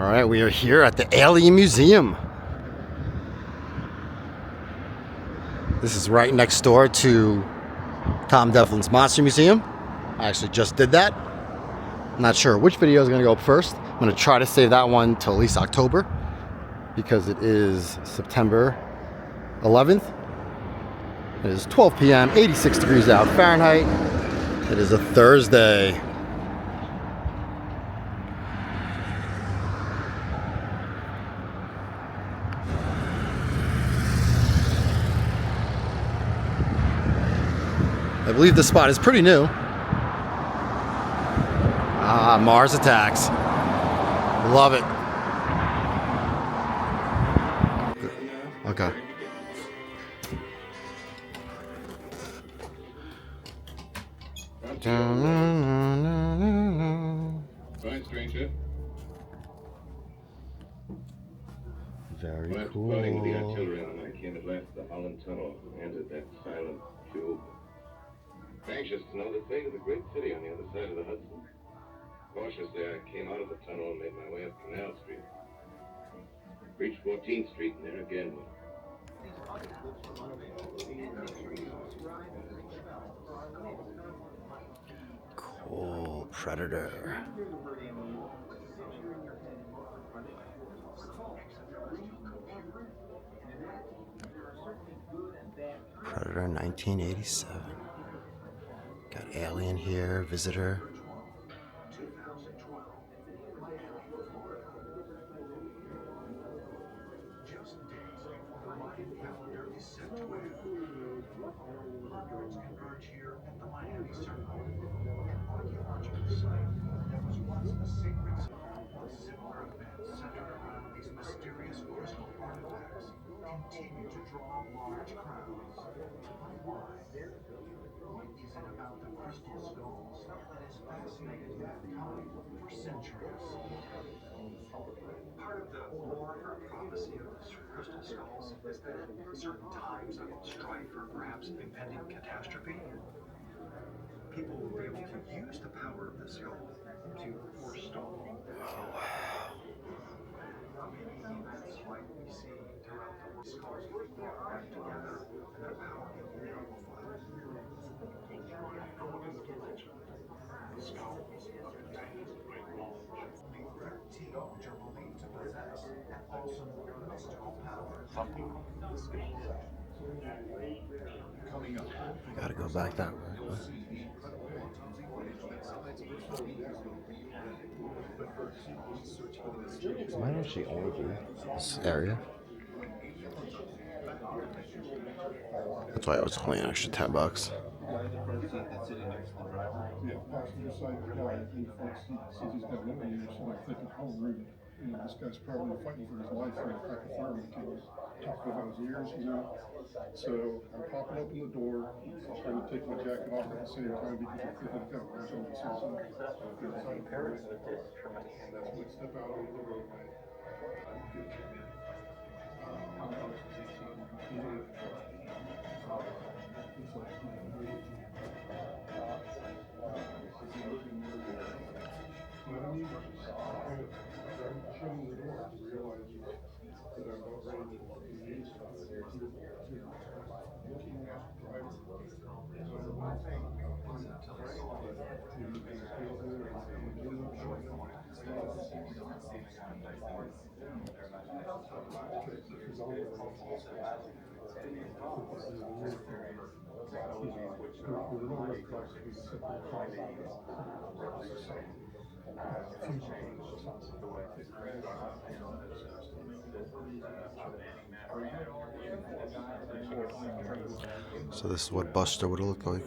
All right, we are here at the Alien Museum. This is right next door to Tom Devlin's Monster Museum. I actually just did that. I'm not sure which video is going to go up first. I'm going to try to save that one till at least October because it is September 11th. It is 12 p.m., 86 degrees out Fahrenheit. It is a Thursday. I believe this spot is pretty new. Ah, Mars Attacks. Love it. Okay. Fine, stranger. Very When I was cool. fighting with the artillery on the night, came at last to the Holland Tunnel and entered that silent cube. Anxious to know the fate of the great city on the other side of the Hudson. Cautiously, I came out of the tunnel and made my way up Canal Street. Reached 14th Street and there again. Cool. Predator. Predator 1987. Got Alien here, Visitor. Continue to draw large crowds. Why? What is it about the crystal skulls that has fascinated mankind for centuries? Part of the lore or prophecy of the crystal skulls is that at certain times of strife or perhaps impending catastrophe, people will be able to use the power of the skull to forestall. That's why we see throughout the world skulls back together and their power amplified. From within the dimension, the skulls contain great knowledge. The rare teeth which are believed to possess an awesome mystical power. Something coming up. I gotta go back that way. Might actually only be this area. That's why I was only an extra $10. Yeah, passenger side guy in the front seat says he's got no ears, so I'm thinking, how rude. You know, this guy's probably fighting for his life trying to crack a thermos to him, talking about his ears, you know. So I'm popping open the door, trying to take my jacket off at the same time because I think I've got a bunch of them. And that's when I step out onto the roadway. So this is what Buster would have looked like.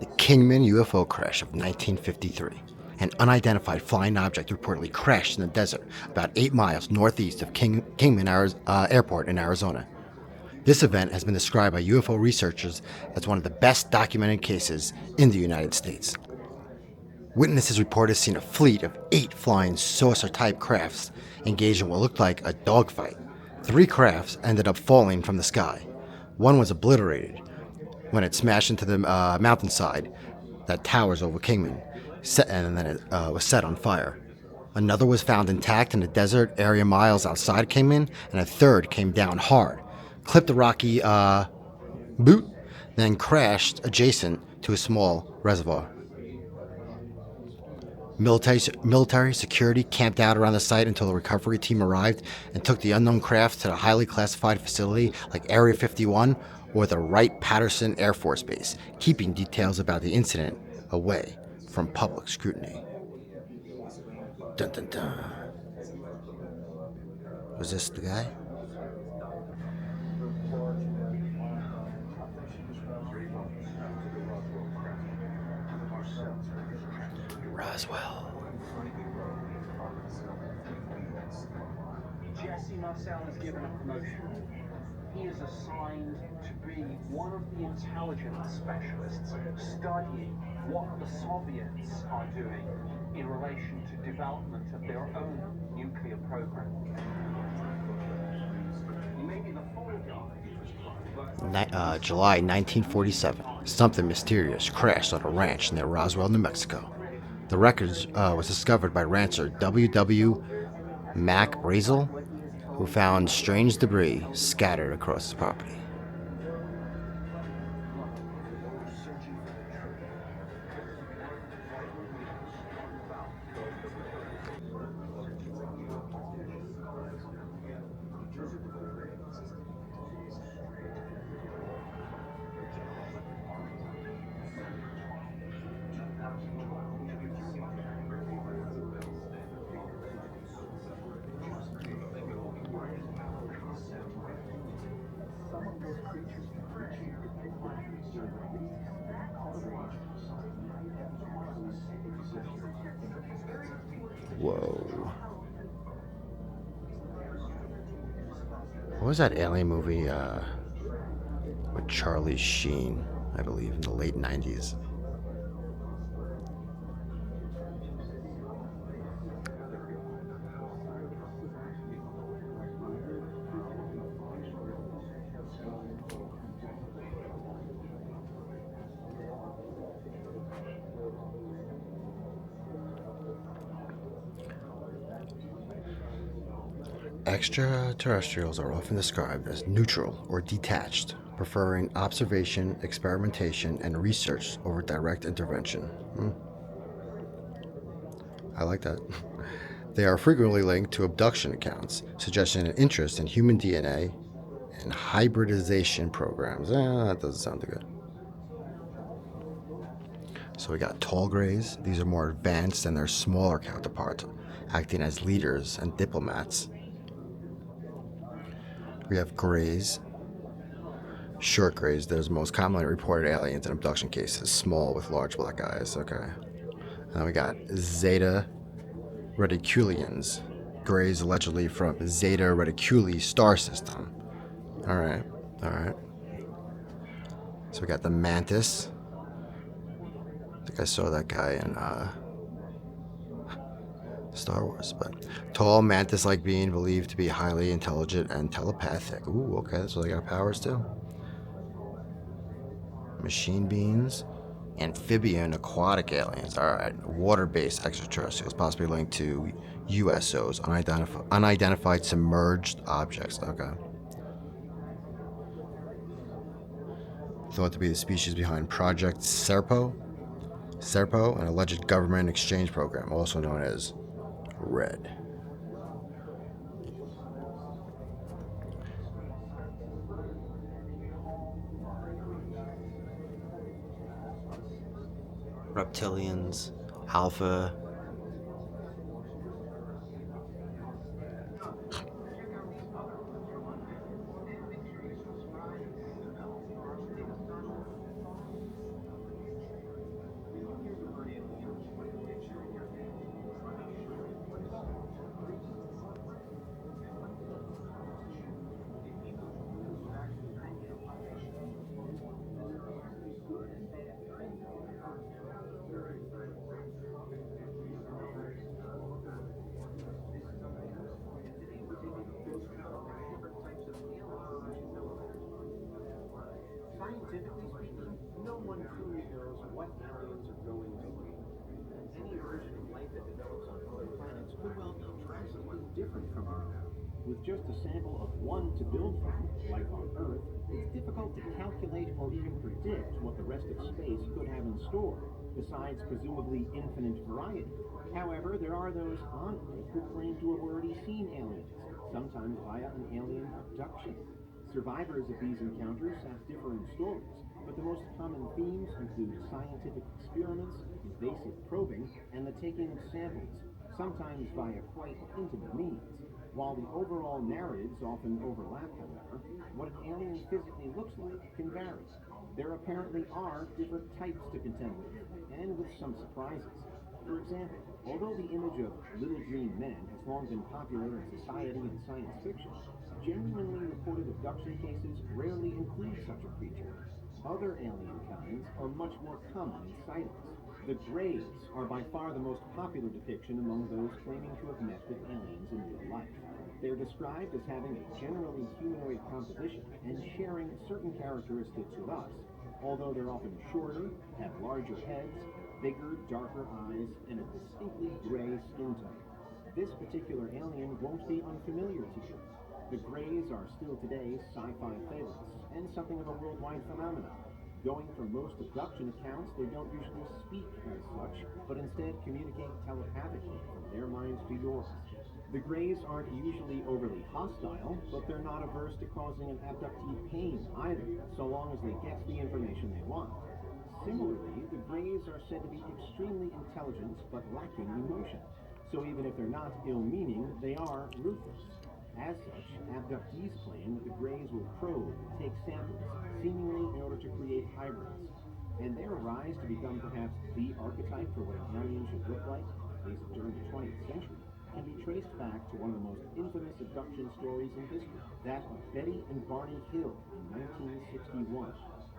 The Kingman UFO crash of 1953. An unidentified flying object reportedly crashed in the desert about 8 miles northeast of Kingman Airport in Arizona. This event has been described by UFO researchers as one of the best documented cases in the United States. Witnesses reported seeing a fleet of 8 flying saucer-type crafts engaged in what looked like a dogfight. 3 crafts ended up falling from the sky. One was obliterated when it smashed into the mountainside that towers over Kingman, and then it was set on fire. Another was found intact in the desert area miles outside Kingman, and a third came down hard, clipped a rocky boot, then crashed adjacent to a small reservoir. Military security camped out around the site until the recovery team arrived and took the unknown craft to the highly classified facility like Area 51 or the Wright-Patterson Air Force Base, keeping details about the incident away from public scrutiny. Dun dun dun. Was this the guy? Roswell. Jesse Marcel is given a promotion. He is assigned to be one of the intelligence specialists studying what the Soviets are doing in relation to development of their own nuclear program. He may be the fall guy. July 1947, something mysterious crashed on a ranch near Roswell, New Mexico. The wreckage was discovered by rancher W.W. Mac Brazel, who found strange debris scattered across his property. Whoa. What was that alien movie with Charlie Sheen, I believe, in the late 90s? Extraterrestrials are often described as neutral or detached, preferring observation, experimentation, and research over direct intervention. I like that. They are frequently linked to abduction accounts, suggesting an interest in human DNA and hybridization programs. That doesn't sound too good. So we got tall grays. These are more advanced than their smaller counterparts, acting as leaders and diplomats. We have grays, short grays. Those are most commonly reported aliens in abduction cases, small with large black eyes. Okay. And then we got Zeta Reticulians, grays allegedly from Zeta Reticuli star system. All right. So we got the Mantis. I think I saw that guy in Star Wars, but tall mantis-like being believed to be highly intelligent and telepathic. Ooh, okay, so they got powers too. Machine beings, amphibian, aquatic aliens. All right, water-based extraterrestrials, possibly linked to USOs, unidentified submerged objects. Okay. Thought to be the species behind Project Serpo, an alleged government exchange program, also known as RED. Reptilians, Alpha. how aliens are going to be. Any version of life that develops on other planets could well be drastically different from Earth. With just a sample of one to build from, life on Earth, it's difficult to calculate or even predict what the rest of space could have in store, besides presumably infinite variety. However, there are those on Earth who claim to have already seen aliens, sometimes via an alien abduction. Survivors of these encounters have differing stories, but the most common themes include scientific experiments, invasive probing, and the taking of samples, sometimes via quite intimate means. While the overall narratives often overlap, however, what an alien physically looks like can vary. There apparently are different types to contend with, and with some surprises. For example, although the image of little green men has long been popular in society and science fiction, genuinely reported abduction cases rarely include such a creature. Other alien kinds are much more common in sightings. The Greys are by far the most popular depiction among those claiming to have met with aliens in real life. They're described as having a generally humanoid composition and sharing certain characteristics with us, although they're often shorter, have larger heads, bigger, darker eyes, and a distinctly gray skin tone. This particular alien won't be unfamiliar to you. The Greys are still today sci-fi favorites, and something of a worldwide phenomenon. Going from most abduction accounts, they don't usually speak as such, but instead communicate telepathically from their minds to yours. The Greys aren't usually overly hostile, but they're not averse to causing an abductee pain either, so long as they get the information they want. Similarly, the Greys are said to be extremely intelligent but lacking emotion, so even if they're not ill-meaning, they are ruthless. As such, abductees claim that the Greys will probe, take samples, seemingly in order to create hybrids. And their rise to become perhaps the archetype for what an alien should look like, at least during the 20th century, can be traced back to one of the most infamous abduction stories in history, that of Betty and Barney Hill in 1961.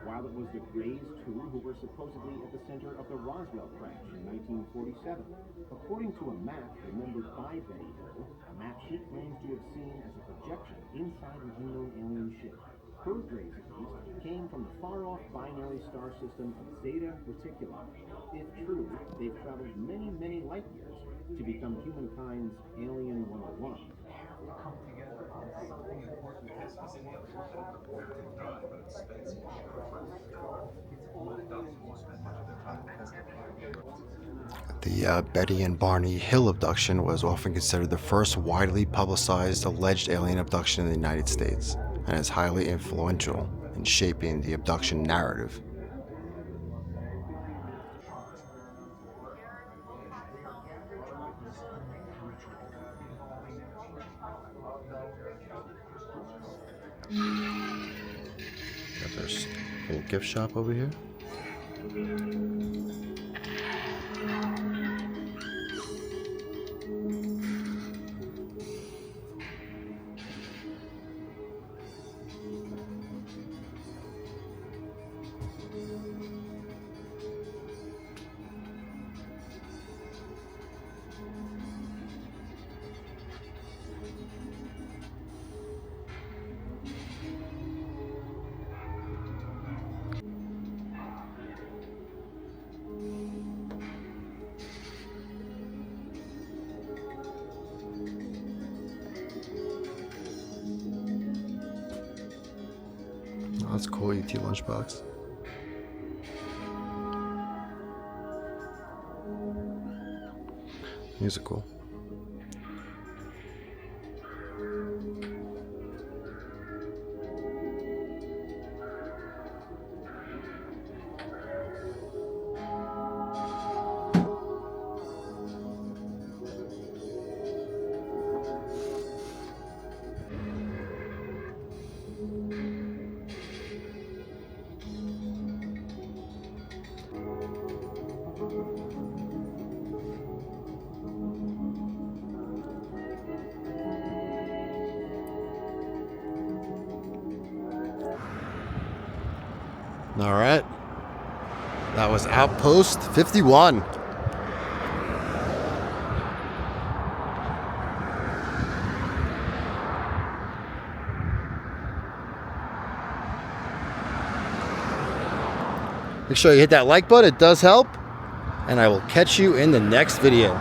While it was the Greys, too, who were supposedly at the center of the Roswell crash in 1947. According to a map remembered by Betty Hill, a map she claims to have seen as a projection inside an unknown alien ship. Her Greys, at least, came from the far-off binary star system of Zeta Reticuli. If true, they've traveled many, many light years to become humankind's Alien 101. Come together on something important that has been done, but it's expensive. The Betty and Barney Hill abduction was often considered the first widely publicized alleged alien abduction in the United States, and is highly influential in shaping the abduction narrative. There's a little gift shop over here. Oh, that's cool, ET lunchbox. Musical. All right. That was Outpost 51. Make sure you hit that like button. It does help. And I will catch you in the next video.